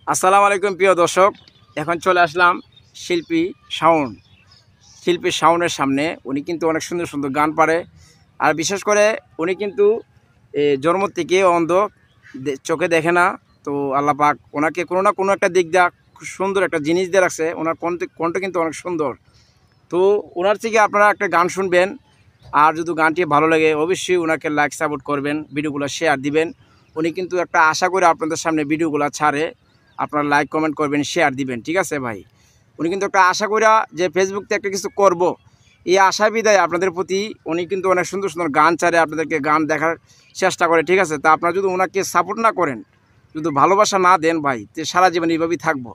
আসসালামু আলাইকুম প্রিয় দর্শক। এখন চলে আসলাম শিল্পী শাওন। শিল্পী শাওনের সামনে। উনি কিন্তু অনেক সুন্দর সুন্দর গান পারে। আর বিশেষ করে উনি কিন্তু জন্ম থেকে অন্ধ, চোখে দেখে না। তো আল্লাহ পাক ওনাকে কোনো না কোনো একটা দিক দিয়ে খুব সুন্দর একটা জিনিস দিয়ে রাখছে। ওনার কণ্ঠ কিন্তু অনেক সুন্দর। তো ওনার থেকে আপনারা একটা গান শুনবেন। আর যদি গানটি ভালো লাগে অবশ্যই ওনাকে লাইক সাপোর্ট করবেন, ভিডিওগুলো শেয়ার দিবেন। উনি কিন্তু একটা আশা করে আপনাদের সামনে ভিডিওগুলো ছাড়ে, আপনারা লাইক কমেন্ট করবেন, শেয়ার দিবেন, ঠিক আছে ভাই? উনি কিন্তু একটা আশা করে যে ফেসবুক থেকে একটা কিছু করব, এই আশা বিদায় আপনাদের প্রতি উনি কিন্তু অনেক সুন্দর সুন্দর গান ছাড়ে, আপনাদেরকে গান দেখার চেষ্টা করে, ঠিক আছে? তা আপনারা যদি ওনাকে সাপোর্ট না করেন, যদি ভালোবাসা না দেন ভাই, তো সারা জীবন এইভাবেই থাকবো।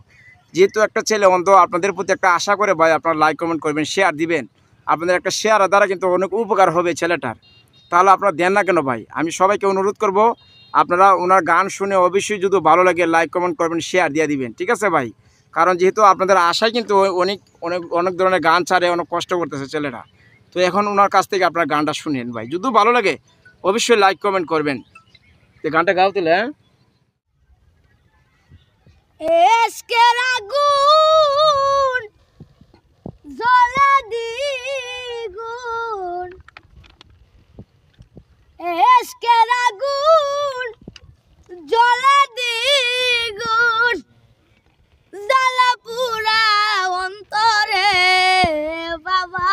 যেহেতু একটা ছেলে অন্ধ, আপনাদের প্রতি একটা আশা করে ভাই আপনারা লাইক কমেন্ট করবেন, শেয়ার দিবেন। আপনাদের একটা শেয়ারের দ্বারা কিন্তু অনেক উপকার হবে ছেলেটার। তাহলে আপনারা দেন না কেন ভাই? আমি সবাইকে অনুরোধ করব, আপনারা ওনার গান শুনে অবশ্যই যদি ভালো লাগে লাইক কমেন্ট করবেন, শেয়ার দিয়ে দিবেন, ঠিক আছে ভাই? কারণ যেহেতু আপনাদের আশায় কিন্তু অনেক অনেক অনেক ধরনের গান ছাড়ে, অনেক কষ্ট করতেছে ছেলেরা। তো এখন ওনার কাছ থেকে আপনারা গানটা শুনেন ভাই, যদি ভালো লাগে অবশ্যই লাইক কমেন্ট করবেন। তো গানটা গাও তাহলে। হ্যাঁ, এসকের আগুন জ্বলা দ্বিগুণ, এসকের আগুন জ্বলা দ্বিগুণ, জ্বালা পুরা অন্তরে বাবা,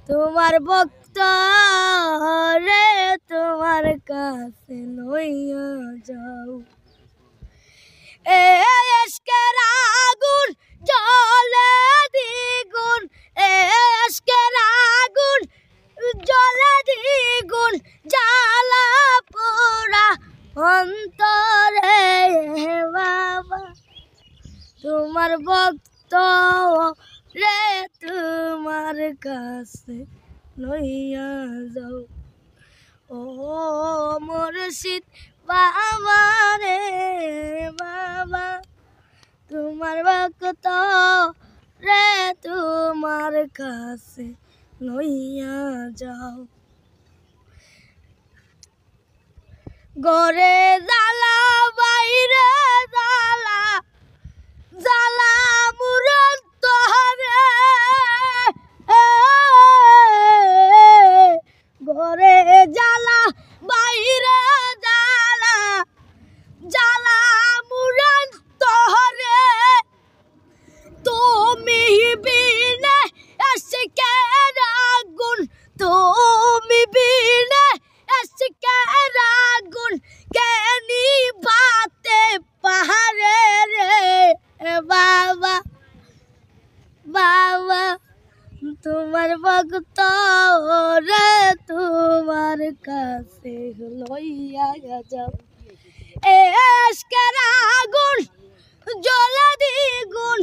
তোমার ভক্ত রে তোমার কাছে লইয়া যাও। এসকের আগুন জ্বলে দ্বিগুণ, এসকের আগুন জ্বলে দ্বিগুণ, জ্বালা পোড়া অন্তরে বাবা, তোমার ভক্ত রে তোমার কাছে লইয়া যাও। ও মুর্শিদ বাবা রে বাবা, তোমার ভক্ত রে তোমার কাছে লইয়া যাও। ঘরে জ্বালা বাইরে জ্বালা, জ্বালা মুরন্ত হরে, ঘরে জ্বালা বাইরে জ্বালা, জ্বালা মুরন্ত হরে, তুমি বিনে এসকের আগুন, তুমি বিনে এসকের আগুন, কে নিভাতে পাহাড়ে রে বাবা, বাবা তোমার ভক্ত রে তোমার কাছে লইয়া যাও। এসকের আগুন জ্বলা দ্বিগুণ,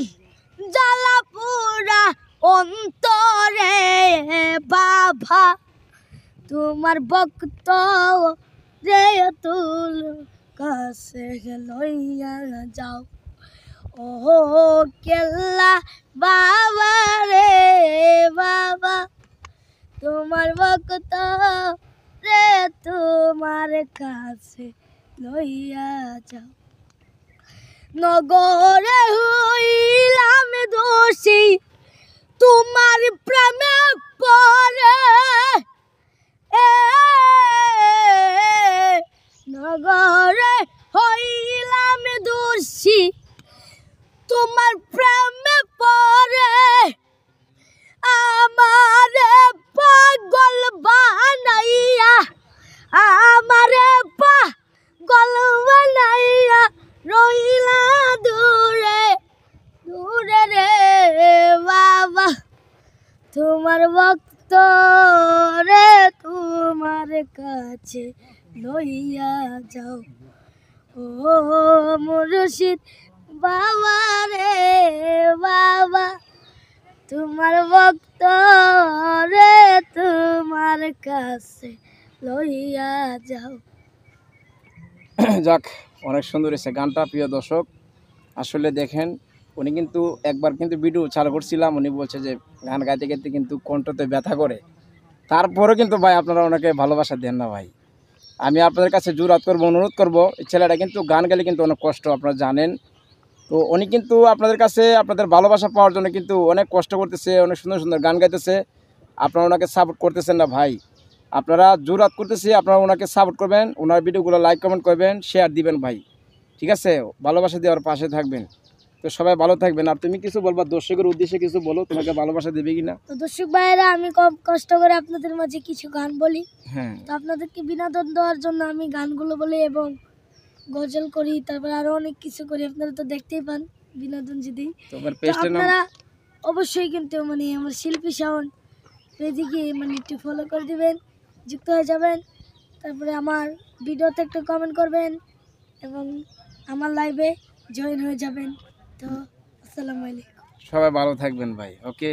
জ্বালা পোড়া অন্তরে বাবা, তোমার ভক্ত রে তুল কাছে লইয়া যাও। ও কেল্লা বাবা রে বাবা, তোমার ভক্ত রে তোমার কাছে লইয়া যাও। নগরে হইলাম দোষী তোমার প্রেমে পরে, নগরে হইলাম দোষী তোমার প্রেমে পরে, আমারে পাগল বানাইয়া, আমারে পাগল বানাইয়া রইলা দূরে দূরে রে বাবা, তোমার ভক্ত রে তোমার কাছে লইয়া যাও। ও মুর্শিদ বাবা রে বাবা, তোমার ভক্ত রে তোমার কাছে লইয়া যাও। যাক, অনেক সুন্দর হয়েছে গানটা প্রিয় দর্শক। আসলে দেখেন, উনি কিন্তু একবার কিন্তু ভিডিও চালু করছিলাম, উনি বলছে যে গান গাইতে গাইতে কিন্তু কণ্ঠতে ব্যথা করে। তারপরেও কিন্তু ভাই আপনারা ওনাকে ভালোবাসা দেন না ভাই। আমি আপনাদের কাছে জোরাত করবো, অনুরোধ করবো, এই ছেলেটা কিন্তু গান গেলে কিন্তু অনেক কষ্ট, আপনারা জানেন। তো উনি কিন্তু আপনাদের কাছে আপনাদের ভালোবাসা পাওয়ার জন্য কিন্তু অনেক কষ্ট করতেছে, অনেক সুন্দর সুন্দর গান গাইতেছে। আপনারা ওনাকে সাপোর্ট করতেছেন না ভাই, আপনারা জোরাত করতেছি, আপনারা ওনাকে সাপোর্ট করবেন, ওনার ভিডিওগুলো লাইক কমেন্ট করবেন, শেয়ার দিবেন ভাই, ঠিক আছে? ভালোবাসা দেওয়ার পাশে থাকবেন। তো সবাই ভালো থাকবেন। আর তুমি কিছু বলবা দর্শকের উদ্দেশ্যে, কিছু বলো, তোমাকে ভালোবাসা দেবে কিনা? তো দর্শক ভাইয়েরা, আমি কম কষ্ট করে আপনাদের মাঝে কিছু গান বলি। হ্যাঁ, তো আপনাদেরকে বিনোদন দেওয়ার জন্য আমি গানগুলো বলি এবং গজল করি, তারপর আরো অনেক কিছু করি, আপনারা তো দেখতেই পান বিনোদন যদি। তোমার তো পেজটার নাম? আপনারা অবশ্যই কিন্তু মানে আমার শিল্পী শাওন পেজে মানে একটু ফলো করে দিবেন, যুক্ত হয়ে যাবেন। তারপরে আমার ভিডিওতে একটু কমেন্ট করবেন এবং আমার লাইভে জয়েন হয়ে যাবেন। তো আসসালামু আলাইকুম। সবাই ভালো থাকবেন ভাই, ওকে।